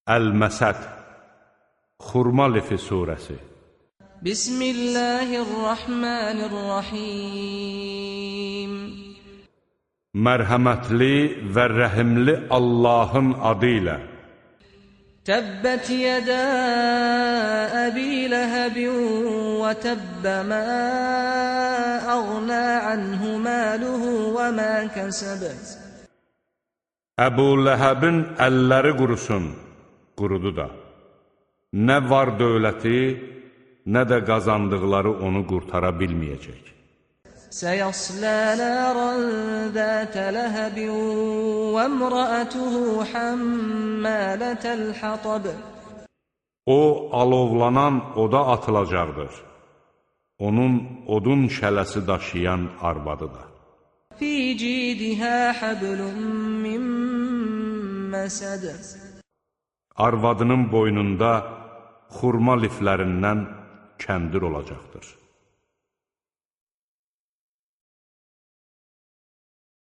Əl-Məsəd Xurma lifi surəsi. Bismillahirrahmanirrahim. Mərhəmətli və rəhimli Allahın adı ilə. Təbbət yədə Əbi Ləhəbin və təbbə mə əğnə anhu məluhu və mə kəsəbət. Əbu Ləhəbin əlləri qurusun, qurudu da. Nə var dövləti, nə də qazandıqları onu qurtara bilməyəcək. Səyaslə nərən zətə ləhəbin və əmrəətuhu həmmələtəl hatab. O, alovlanan oda atılacaqdır. Onun odun şələsi daşıyan arvadı da. Fi cidihə həblun min məsəd. Arvadının boynunda xurma liflərindən kəndir olacaqdır.